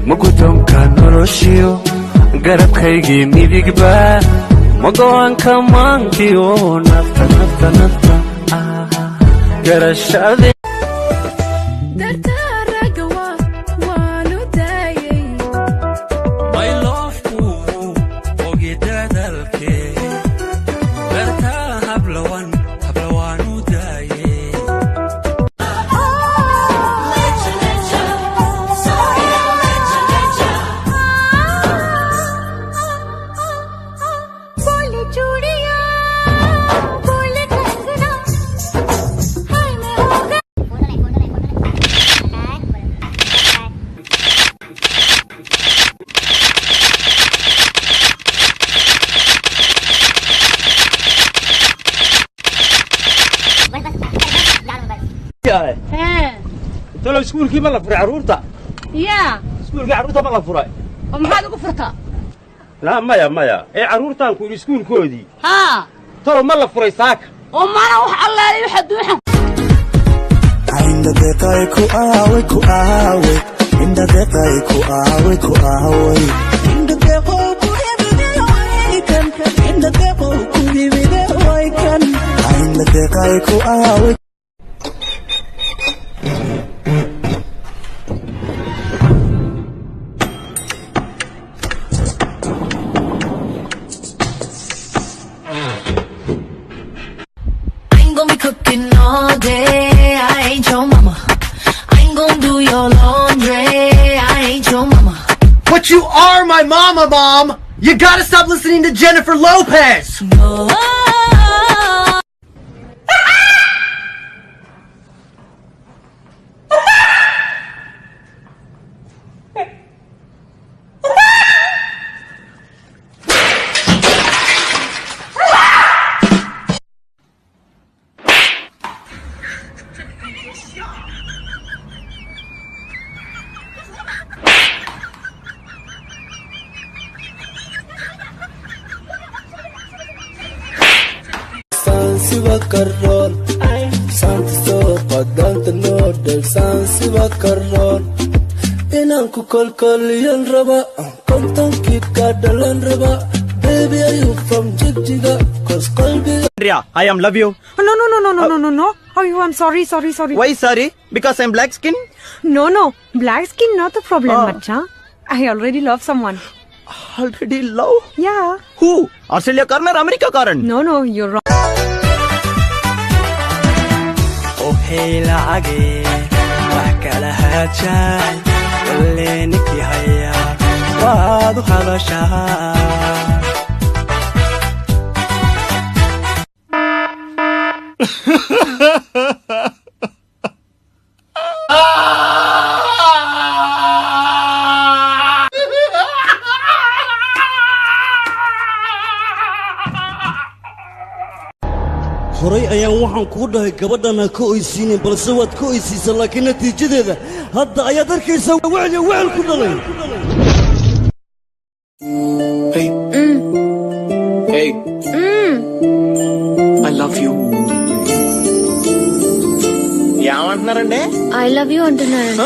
mugudoonka noloshiyo garabkaygii midigba mago'aanka maankiyo nafta nafta nafta garashade تلو سكول كي مالا فرع عرورتا يا سكول كي عرورتا مالا فرع ومحاد قفرتا لا مايا اي عرورتا نكون سكول كودي ها تلو مالا فرع ساك وما انا وح الله يحد وحن عند دقاي كواوي عند دقاي كواوي عند دقاي كان عند دقاي كان عند دقاي كواوي Cooking all day, I ain't your mama. I ain't gon' do your laundry, I ain't your mama. But you are my mama, Mom! You gotta stop listening to Jennifer Lopez! No. Sansiba Caron, Santo Pagante Norte, Sansiba Caron. Inanku kolkolian raba, kontan kikadalan raba. Baby, are you from Jigjiga? Cause Kolbi. Andrea, I am love you. No. Oh, you, I'm sorry. Why sorry? Because I'm black skin? No. Black skin not the problem, Macha. I already love someone. Already love? Yeah. Who? Australia Karan or America Karan? No, you're wrong. Oh hey lacage wax kala haajay wale ninki haya waad u hadashaa horay ayaan waxaan kuu dhahay gabadhana ka oysiinin balse waad ka oysiisaa laakiin natiijadeeda hadda ayaad arkaysaa wecel ku dhalay Hey I love you ఏమంటున్నారండి I love you అంటున్నాను